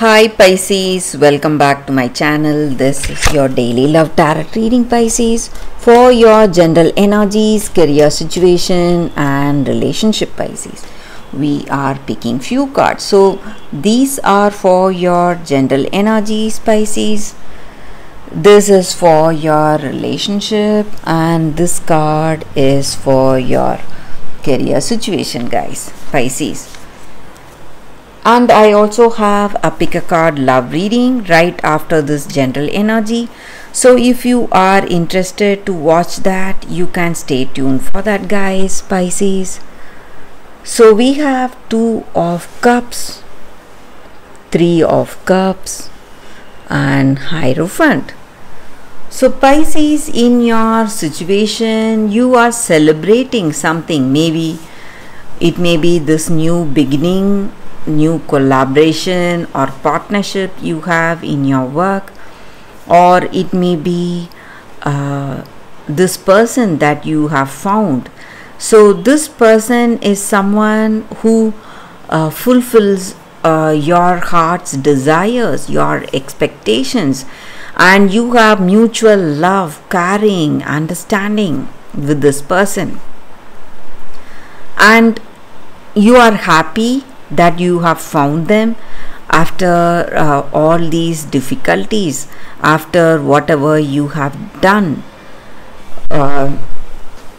Hi Pisces, welcome back to my channel. This is your daily love tarot reading, Pisces, for your general energies, career situation and relationship, Pisces. We are picking few cards. So these are for your general energies, Pisces. This is for your relationship and this card is for your career situation, guys, Pisces. And I also have a pick a card love reading right after this general energy. So if you are interested to watch that, you can stay tuned for that, guys, Pisces. So we have 2 of cups, 3 of cups and Hierophant. So Pisces, in your situation, you are celebrating something. Maybe it may be this new beginning, new collaboration or partnership you have in your work, or it may be this person that you have found. So this person is someone who fulfills your heart's desires, your expectations, and you have mutual love, caring, understanding with this person, and you are happy that you have found them after all these difficulties, after whatever you have done,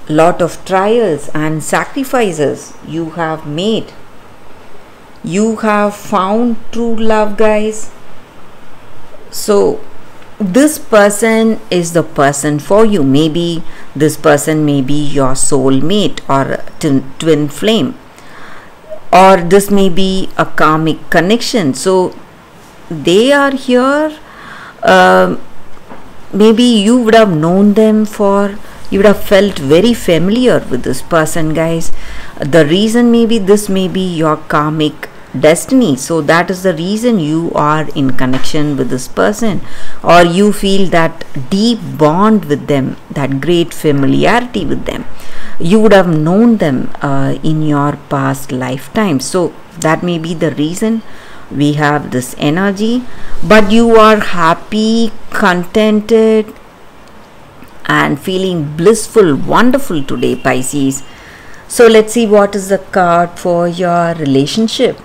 lot of trials and sacrifices you have made. You have found true love, guys. So this person is the person for you. Maybe this person may be your soulmate or twin flame, or this may be a karmic connection. So they are here. Maybe you would have known them you would have felt very familiar with this person, guys. The reason maybe this may be your karmic destiny. So that is the reason you are in connection with this person, or you feel that deep bond with them, that great familiarity with them. You would have known them in your past lifetime. So that may be the reason we have this energy. But you are happy, contented and feeling blissful, wonderful today, Pisces. So let's see what is the card for your relationship.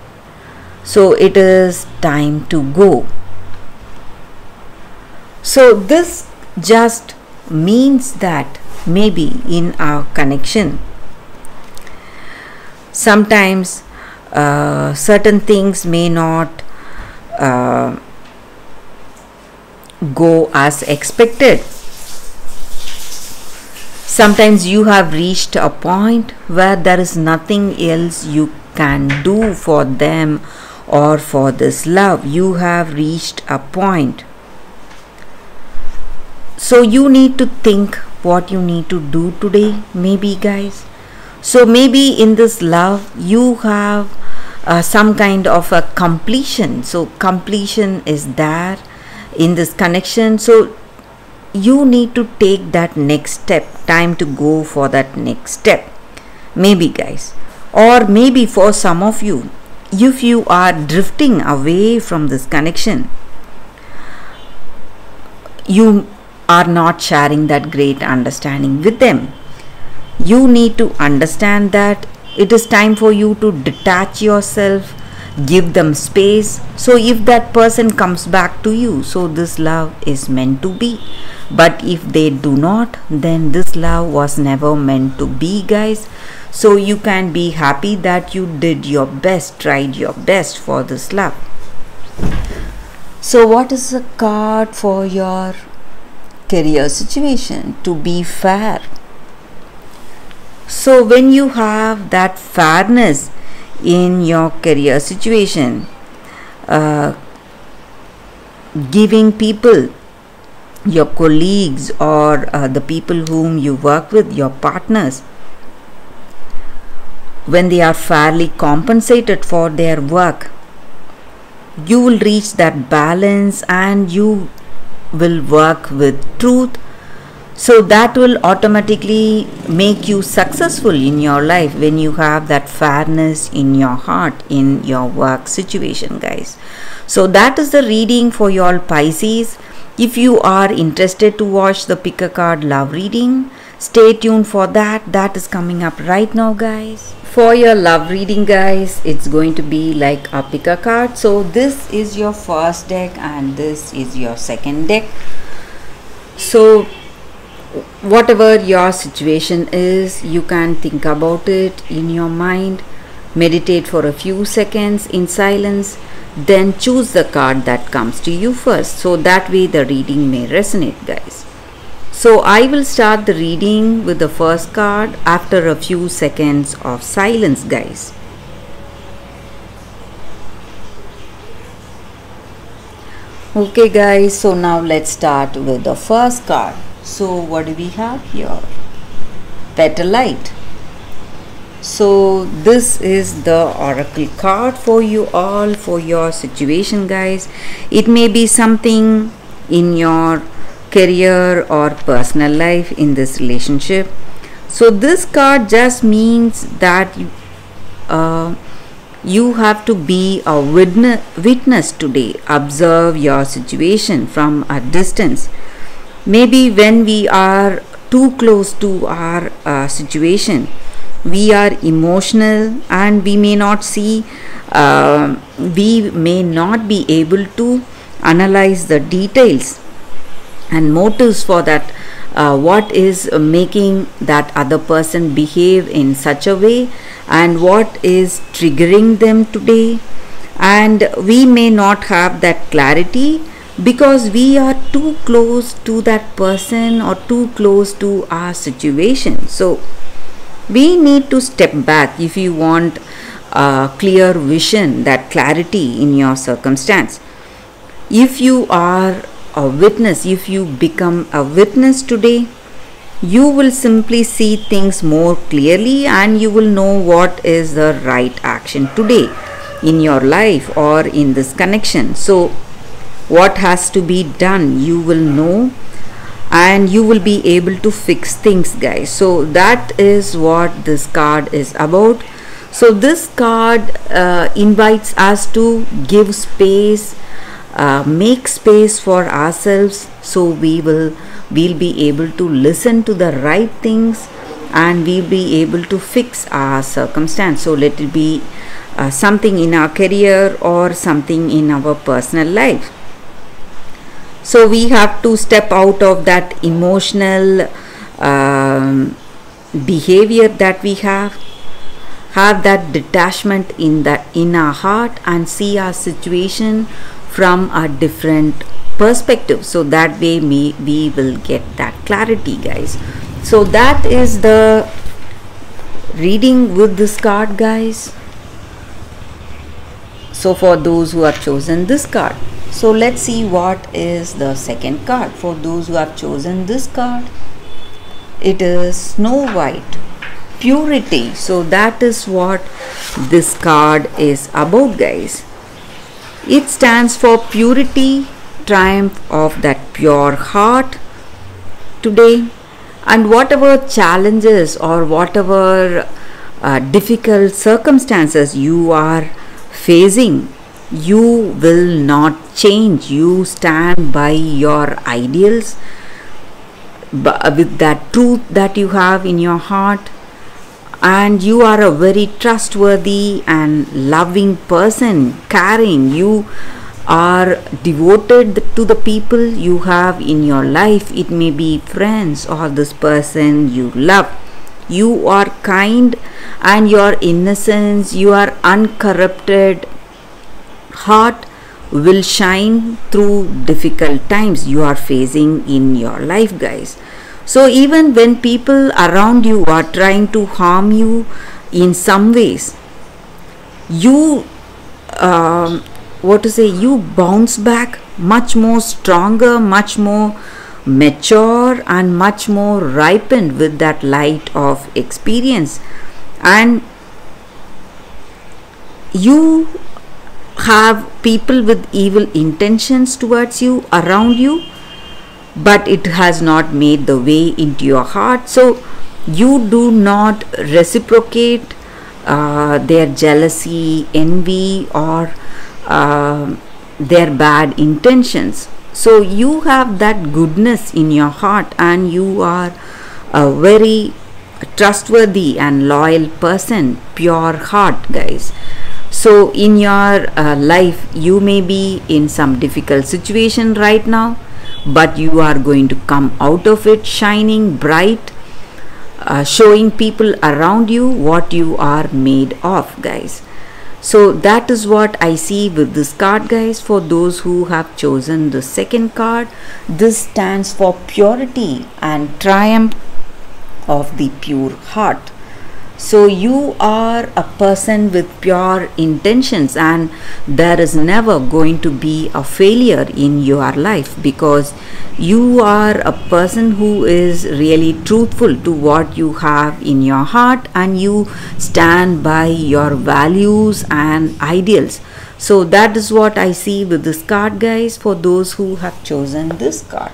So it is time to go. So this just means that maybe in our connection, sometimes certain things may not go as expected. Sometimes you have reached a point where there is nothing else you can do for them or for this love. You have reached a point. So you need to think what you need to do today, maybe, guys. So maybe in this love you have some kind of a completion. So completion is there in this connection. So you need to take that next step. Time to go for that next step, maybe, guys. Or maybe for some of you, if you are drifting away from this connection, you are not sharing that great understanding with them. You need to understand that it is time for you to detach yourself, give them space. So if that person comes back to you, so this love is meant to be. But if they do not, then this love was never meant to be, guys. So you can be happy that you did your best, tried your best for this love. So what is the card for your career situation? To be fair. So when you have that fairness in your career situation, giving people, your colleagues or the people whom you work with, your partners, when they are fairly compensated for their work, you will reach that balance and you will work with truth. So that will automatically make you successful in your life when you have that fairness in your heart, in your work situation, guys. So that is the reading for your Pisces. If you are interested to watch the pick a card love reading, stay tuned for that. That is coming up right now, guys. For your love reading, guys, it's going to be like a pick a card. So this is your first deck and this is your second deck. So whatever your situation is, you can think about it in your mind, meditate for a few seconds in silence, then choose the card that comes to you first, so that way the reading may resonate, guys. So I will start the reading with the first card after a few seconds of silence, guys. Okay, guys, so now let's start with the first card. So what do we have here? Petalite. So this is the oracle card for you all, for your situation, guys. It may be something in your career or personal life, in this relationship. So this card just means that you have to be a witness today. Observe your situation from a distance. Maybe when we are too close to our situation, we are emotional and we may not see, we may not be able to analyze the details and motives for that, what is making that other person behave in such a way and what is triggering them today. And we may not have that clarity because we are too close to that person or too close to our situation. So we need to step back if you want a clear vision, that clarity in your circumstance. If you are a witness, if you become a witness today, you will simply see things more clearly and you will know what is the right action today in your life or in this connection. So what has to be done, you will know and you will be able to fix things, guys. So that is what this card is about. So this card invites us to give space, make space for ourselves, so we'll be able to listen to the right things and we'll be able to fix our circumstance. So let it be something in our career or something in our personal life. So we have to step out of that emotional behavior that we have that detachment in our heart and see our situation from a different perspective. So that way we will get that clarity, guys. So that is the reading with this card, guys. So for those who have chosen this card, so let's see what is the second card. For those who have chosen this card, it is Snow White, purity. So that is what this card is about, guys. It stands for purity, triumph of that pure heart today. And whatever challenges or whatever difficult circumstances you are facing, you will not change. You stand by your ideals with that truth that you have in your heart, and you are a very trustworthy and loving person, caring. You are devoted to the people you have in your life. It may be friends or this person you love. You are kind and your innocence, your uncorrupted heart will shine through difficult times you are facing in your life, guys. So even when people around you are trying to harm you in some ways, you you bounce back much more stronger, much more mature and much more ripened with that light of experience. And you have people with evil intentions towards you, around you, but it has not made the way into your heart. So you do not reciprocate their jealousy, envy, or their bad intentions. So you have that goodness in your heart, and you are a very trustworthy and loyal person, pure heart, guys. So in your life, you may be in some difficult situation right now, but you are going to come out of it shining bright, showing people around you what you are made of, guys. So that is what I see with this card, guys. For those who have chosen the second card, this stands for purity and triumph of the pure heart. So you are a person with pure intentions, and there is never going to be a failure in your life, because you are a person who is really truthful to what you have in your heart, and you stand by your values and ideals. So that is what I see with this card, guys, for those who have chosen this card.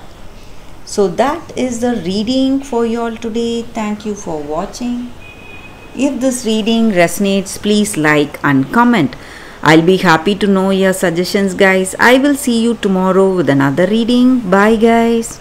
So that is the reading for you all today. Thank you for watching. If this reading resonates, please like and comment. I'll be happy to know your suggestions, guys. I will see you tomorrow with another reading. Bye, guys.